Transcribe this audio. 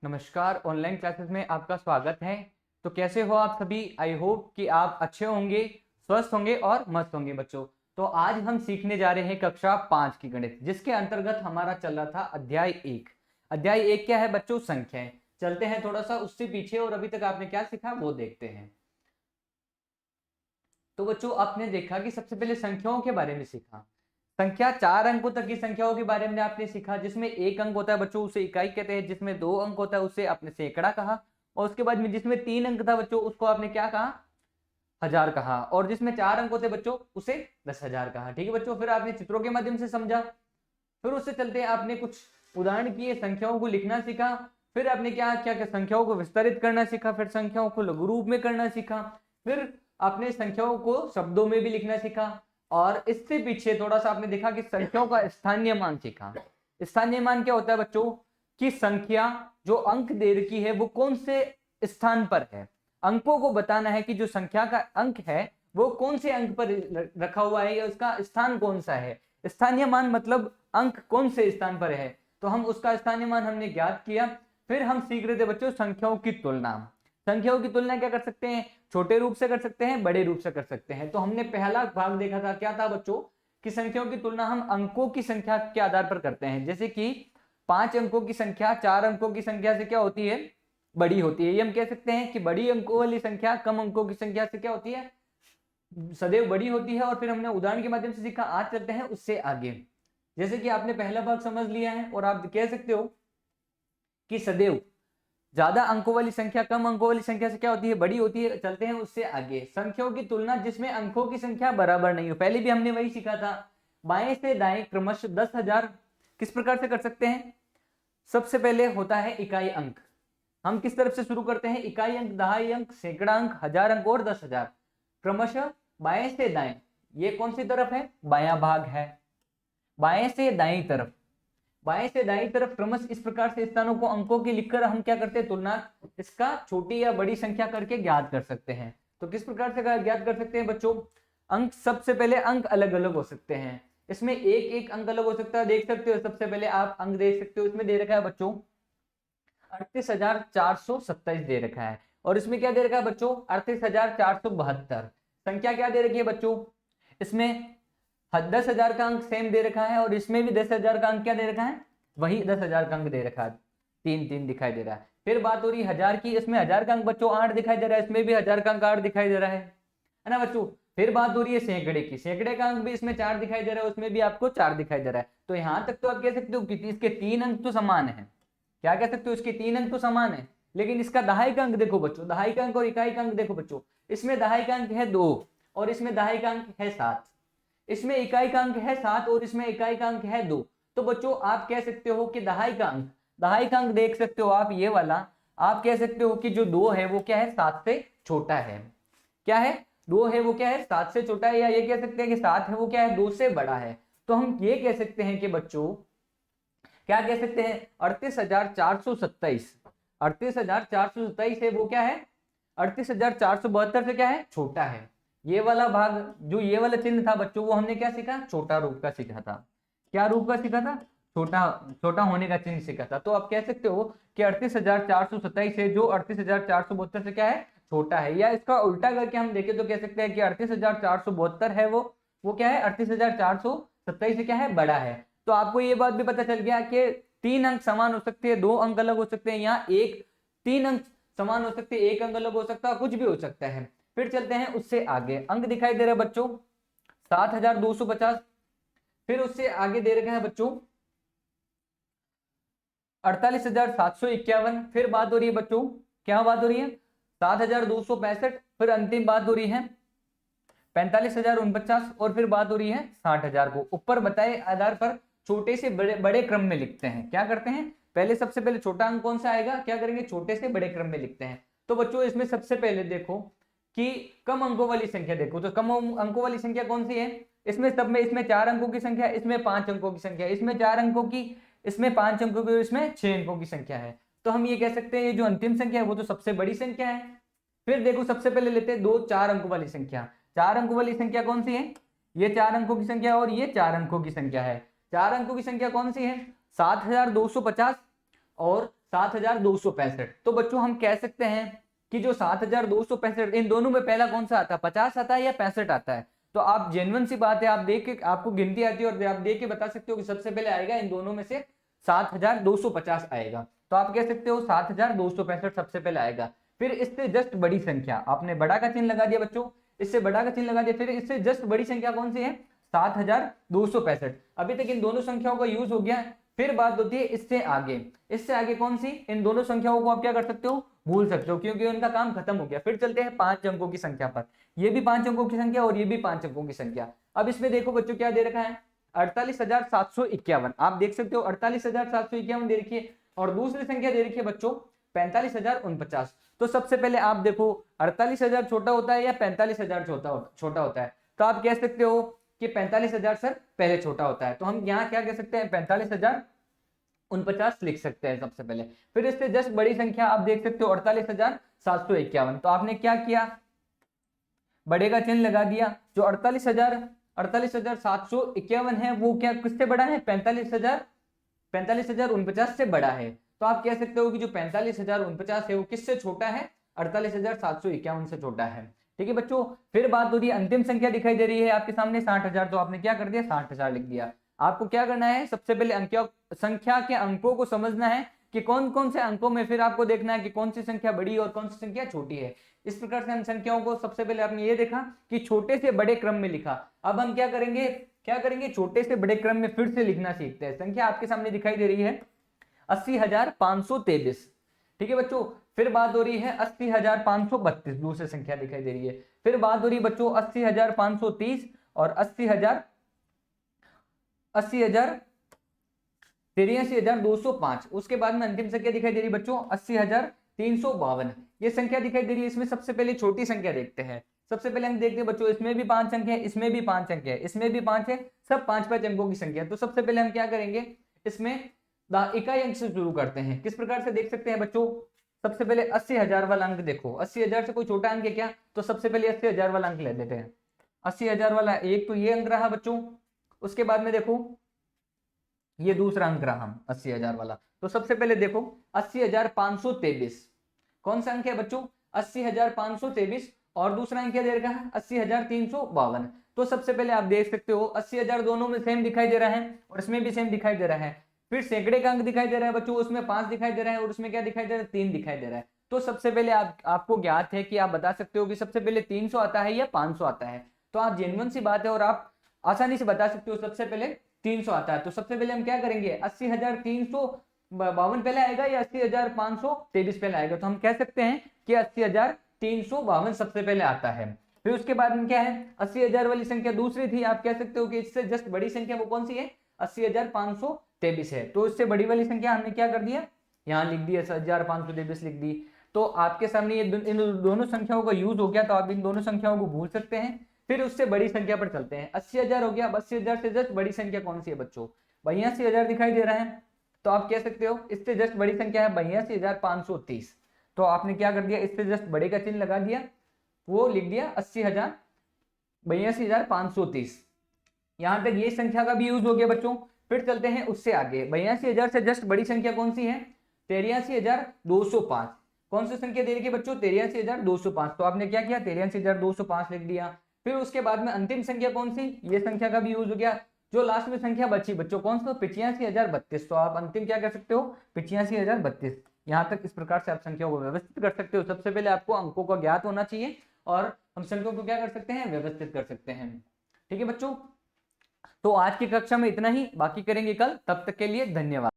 नमस्कार। Online classes में आपका स्वागत है। तो कैसे हो आप सभी? आई होप कि आप अच्छे होंगे, स्वस्थ होंगे और मस्त होंगे बच्चों। तो आज हम सीखने जा रहे हैं कक्षा 5 की गणित, जिसके अंतर्गत हमारा चल रहा था अध्याय 1। अध्याय 1 क्या है बच्चों? संख्याएं। चलते हैं थोड़ा सा उससे पीछे और अभी तक आपने क्या सीखा वो देखते हैं। तो बच्चों आपने देखा कि सबसे पहले संख्याओं के बारे में सीखा। संख्या 4 अंकों तक की संख्याओं के बारे में आपने सीखा, जिसमें 1 अंक होता है बच्चों उसे इकाई कहते हैं, जिसमें 2 अंक होता है उसे आपने सैकड़ा कहा, और उसके बाद में जिसमें 3 अंक था बच्चों उसको आपने क्या कहा? हजार कहा, और जिसमें 4 अंक होते बच्चों उसे 10,000 कहा। ठीक है बच्चों, फिर आपने चित्रों के माध्यम से समझा। फिर उससे चलते आपने कुछ उदाहरण किए, संख्याओं को लिखना सीखा। फिर आपने क्या क्या क्या संख्याओं को विस्तारित करना सीखा, फिर संख्याओं को लघु रूप में करना सीखा। फिर आपने संख्याओं को शब्दों में भी लिखना सीखा, और इससे पीछे थोड़ा सा आपने देखा कि संख्याओं का स्थानीय मान सीखा। स्थानीय मान क्या होता है बच्चों? कि संख्या जो अंक दे रखी है वो कौन से स्थान पर है। अंकों को बताना है कि जो संख्या का अंक है वो कौन से अंक पर रखा हुआ है या उसका स्थान कौन सा है। स्थानीय मान मतलब अंक कौन से स्थान पर है, तो हम उसका स्थानीय मान हमने ज्ञात किया। फिर हम सीख रहे थे बच्चों संख्याओं की तुलना। संख्याओं की तुलना क्या कर सकते हैं? छोटे रूप से कर सकते हैं, बड़े रूप से कर सकते हैं। तो हमने पहला भाग देखा था, क्या था बच्चों? कि संख्याओं की तुलना हम अंकों की संख्या के आधार पर करते हैं। जैसे कि 5 अंकों की संख्या 4 अंकों की संख्या से क्या होती है? बड़ी होती है। ये हम कह सकते हैं कि बड़ी अंकों वाली संख्या कम अंकों की संख्या से क्या होती है? सदैव बड़ी होती है। और फिर हमने उदाहरण के माध्यम से सीखा। आज चलते हैं उससे आगे। जैसे कि आपने पहला भाग समझ लिया है और आप कह सकते हो कि सदैव ज्यादा अंकों वाली संख्या कम अंकों वाली संख्या से क्या होती है? बड़ी होती है। चलते हैं उससे आगे। संख्याओं की तुलना जिसमें अंकों की संख्या बराबर नहीं हो। पहले भी हमने वही सीखा था। बाएं से दाएं क्रमशः 10,000 किस प्रकार से कर सकते हैं? सबसे पहले होता है इकाई अंक। हम किस तरफ से शुरू करते हैं? इकाई अंक, दहाई अंक, सैकड़ा अंक, हजार अंक और 10,000 क्रमशः बाएं से दाएं। ये कौन सी तरफ है? बायां भाग है। बाएं से दाएं तरफ, बाएं से दाईं तरफ क्रमश इस प्रकार से स्थानों को अंकों की लिखकर हम क्या करते हैं? तुलना इसका छोटी या बड़ी संख्या करके ज्ञात कर सकते हैं। तो किस प्रकार से ज्ञात कर सकते हैं बच्चों? अंक, सबसे पहले अंक अलग अलग हो सकते हैं। इसमें एक एक अंक अलग हो सकता है। देख सकते हो, सबसे पहले आप अंक देख सकते हो। इसमें दे रखा है बच्चों 38,427 दे रखा है, और इसमें क्या दे रखा है बच्चों? 38,472। संख्या क्या दे रखी है बच्चों? इसमें 10,000 का अंक सेम दे रखा है, और इसमें भी 10,000 का अंक क्या दे रखा है? वही 10,000 का अंक दे रखा है। 3 3 दिखाई दे रहा है। फिर बात हो रही है हजार की। इसमें 1000 का अंक बच्चों 8 दिखाई दे रहा है, इसमें भी 1000 का अंक 8 दिखाई दे रहा है ना बच्चों? फिर बात हो रही है सैकड़े की। सैकड़े का अंक भी इसमें 4 दिखाई दे रहा है, उसमें भी आपको 4 दिखाई दे रहा है। तो यहां तक तो आप कह सकते हो कि इसके 3 अंक तो समान है। क्या कह सकते हो? इसके 3 अंक तो समान है। लेकिन इसका दहाई का अंक देखो बच्चों, दहाई का अंक और इकाई का अंक देखो बच्चों। इसमें दहाई का अंक है 2 और इसमें दहाई का अंक है 7। इसमें इकाई का अंक है 7 और इसमें इकाई का अंक है 2। तो बच्चों आप कह सकते हो कि दहाई का अंक, दहाई का अंक देख सकते हो आप, ये वाला आप कह सकते हो कि जो 2 है वो क्या है? 7 से छोटा है। क्या है? 2 है वो क्या है? 7 से छोटा है। या ये कह सकते हैं कि 7 है वो क्या है? 2 से बड़ा है। तो हम ये कह सकते हैं कि बच्चों क्या कह सकते हैं? 38,427, 38,427 है वो क्या है? 38,472 से क्या है? छोटा है। ये वाला भाग, जो ये वाला चिन्ह था बच्चों, वो हमने क्या सीखा? छोटा रूप का सीखा था। क्या रूप का सीखा था? छोटा, छोटा होने का चिन्ह सीखा था। तो आप कह सकते हो कि 38,427 है जो 38,472 से क्या है? छोटा है। या इसका उल्टा करके हम देखें तो कह सकते हैं कि 38,472 है वो क्या है? 38,427 से क्या है? बड़ा है। तो आपको ये बात भी पता चल गया कि 3 अंक समान हो सकते हैं, 2 अंक अलग हो सकते हैं, यहाँ 3 अंक समान हो सकते हैं, 1 अंक अलग हो सकता है, कुछ भी हो सकता है। फिर चलते हैं उससे आगे। अंक दिखाई दे रहा है बच्चों 7,250। फिर उससे आगे दे रखा है बच्चों 48,751। फिर बात हो रही है बच्चों, क्या बात हो रही है? 7,265। फिर अंतिम बात हो रही है 45,049। और फिर बात हो रही है 60,000 को ऊपर बताए आधार पर छोटे से बड़े बड़े क्रम में लिखते हैं। क्या करते हैं? पहले सबसे पहले छोटा अंक कौन सा आएगा? क्या करेंगे? छोटे से बड़े क्रम में लिखते हैं। तो बच्चों इसमें सबसे पहले देखो कि कम अंकों वाली संख्या देखो। तो कम अंकों वाली संख्या कौन सी है? इसमें सब में, इसमें 4 अंकों की संख्या, इसमें 5 अंकों की संख्या, इसमें 4 अंकों की, इसमें 5 अंकों की, इसमें 6 अंकों की संख्या है। तो हम ये कह सकते हैं ये जो अंतिम संख्या है वो तो सबसे बड़ी संख्या है। फिर देखो सबसे पहले लेते हैं 2 4 अंकों वाली संख्या। 4 अंकों वाली संख्या कौन सी है? ये 4 अंकों की संख्या और ये 4 अंकों की संख्या है। 4 अंकों की संख्या कौन सी है? 7,250 और 7265। तो बच्चों हम कह सकते हैं कि जो 7265, इन दोनों में पहला कौन सा आता है, 50 आता है या 65 आता है? तो आप जेन्युइन सी बात है, आप देख के आपको गिनती आती है और आप देख के बता सकते हो कि सबसे पहले आएगा इन दोनों में से 7250 आएगा। तो आप कह सकते हो 7265 सबसे पहले आएगा। फिर इससे जस्ट बड़ी संख्या, आपने बड़ा का चिन्ह लगा दिया बच्चों, इससे बड़ा का चिन्ह लगा दिया, फिर इससे जस्ट बड़ी संख्या कौन सी है, 7265। अभी तक इन दोनों संख्याओं का यूज हो गया। फिर बात होती है इससे आगे कौन सी, इन दोनों संख्याओं को आप क्या कर सकते हो, भूल सकते हो, क्योंकि उनका काम खत्म हो गया। फिर चलते हैं 5 अंकों की संख्या पर। ये भी 5 अंकों की संख्या और ये भी 5 अंकों की संख्या। अब इसमें देखो बच्चों क्या दे रखा है, 48,751। आप देख सकते हो 48,751 दे रखी है, और दूसरी संख्या दे रखी है बच्चों 45,049। तो सबसे पहले आप देखो 48,000 छोटा होता है या 45,000 छोटा होता है? तो आप कह सकते हो कि 45,000 सर पहले छोटा होता है। तो हम यहाँ क्या कह सकते हैं, 45,049 लिख सकते हैं सबसे पहले। फिर इससे जस्ट बड़ी संख्या आप देख सकते हो 48,751। तो आपने क्या किया, बड़े का चिन्ह लगा दिया। जो 48,751 है वो क्या किससे बड़ा है, 45,049 से बड़ा है। तो आप कह सकते हो कि जो 45,049 है वो किससे छोटा है, 48,751 से छोटा है। ठीक है बच्चों। फिर बात हो रही है अंतिम संख्या दिखाई दे रही है आपके सामने 60,000। तो आपने क्या कर दिया, 60,000 लिख दिया। आपको क्या करना है, सबसे पहले संख्या के अंकों को समझना है कि कौन कौन से अंकों में, फिर आपको देखना है कि कौन सी संख्या बड़ी और कौन सी संख्या छोटी है। इस प्रकार से हम संख्याओं को, सबसे पहले आपने ये देखा कि छोटे से बड़े क्रम में लिखा। अब हम क्या करेंगे, छोटे से बड़े क्रम में फिर से लिखना सीखते हैं। संख्या आपके सामने दिखाई दे रही है 80,523। ठीक है बच्चों। फिर बात हो रही है 80,532, दूसरी संख्या दिखाई दे रही है। फिर बात हो रही है बच्चों 80,530 और 83,205। उसके बाद में अंतिम संख्या दिखाई दे रही है बच्चों 80,352। ये संख्या दिखाई दे रही है। इसमें सबसे पहले छोटी संख्या देखते हैं। सबसे पहले हम देखते हैं बच्चों, इसमें भी 5 अंक है, इसमें भी 5 अंक है, इसमें भी 5 है, सब 5-5 अंकों की संख्या। तो सबसे पहले हम क्या करेंगे, इसमें इकाई अंक से शुरू करते हैं। किस प्रकार से देख सकते हैं बच्चों, सबसे पहले 80,000 वाला अंक देखो। 80,000 से कोई छोटा अंक है क्या? तो सबसे पहले 80,000 वाला अंक ले लेते हैं। 80,000 वाला एक तो ये अंक रहा बच्चों। उसके बाद में देखो ये दूसरा अंक रहा 80,000 वाला। तो सबसे पहले देखो 80,523 कौन सा अंक है बच्चों, 80,523। और दूसरा अंक क्या दे रखा है, 80,352। तो सबसे पहले आप देख सकते हो 80,000 दोनों में सेम दिखाई दे रहा है और इसमें भी सेम दिखाई दे रहा है। फिर सैकड़े का अंक दिखाई दे रहा है बच्चों, उसमें 5 दिखाई दे रहा है और उसमें क्या दिखाई दे रहा है, 3 दिखाई दे रहा है। तो सबसे पहले आपको ज्ञात है कि आप बता सकते हो कि सबसे पहले 300 आता है या 500 आता है। तो आप जेन्युइन सी बात है और आप आसानी से बता सकते हो सबसे पहले 300 आता है। तो सबसे पहले हम क्या करेंगे, 80,352 पहले आएगा या 80,523 पहले आएगा? तो हम कह सकते हैं कि 80,352 सबसे पहले आता है। फिर उसके बाद में क्या है, 80,000 वाली संख्या दूसरी थी। आप कह सकते हो कि इससे जस्ट बड़ी संख्या वो कौन सी है, 80,523 है। तो इससे बड़ी वाली संख्या हमने क्या कर दिया, यहाँ लिख दी 80,523 लिख दी। तो आपके सामने ये इन दोनों संख्याओं का यूज हो गया। तो आप इन दोनों संख्याओं को भूल सकते हैं। फिर उससे बड़ी संख्या पर चलते हैं। 80,000 हो गया। अब 80,000 से जस्ट बड़ी संख्या कौन सी है बच्चों, 82,000 दिखाई दे रहा है। तो आप कह सकते हो इससे जस्ट बड़ी संख्या है 82,530। तो आपने क्या कर दिया, इससे जस्ट बड़े का चिन्ह लगा दिया, वो लिख दिया 82,530। यहां तक ये संख्या का भी यूज हो गया बच्चों। फिर चलते हैं उससे आगे। 82,000 से जस्ट बड़ी संख्या कौन सी है, 83,205। कौन सी संख्या दे रही है बच्चों, 83,205। तो आपने क्या किया, 83,205 लिख दिया। फिर उसके बाद में अंतिम संख्या कौन सी, ये संख्या का भी यूज हो गया। जो लास्ट में संख्या बची बच्चों कौन सा, 85,032। तो आप अंतिम क्या कर सकते हो, 85,032। यहां तक इस प्रकार से आप संख्याओं को व्यवस्थित कर सकते हो। सबसे पहले आपको अंकों का ज्ञात होना चाहिए और हम संख्याओं को क्या कर सकते हैं, व्यवस्थित कर सकते हैं। ठीक है बच्चों। तो आज की कक्षा में इतना ही, बाकी करेंगे कल। तब तक के लिए धन्यवाद।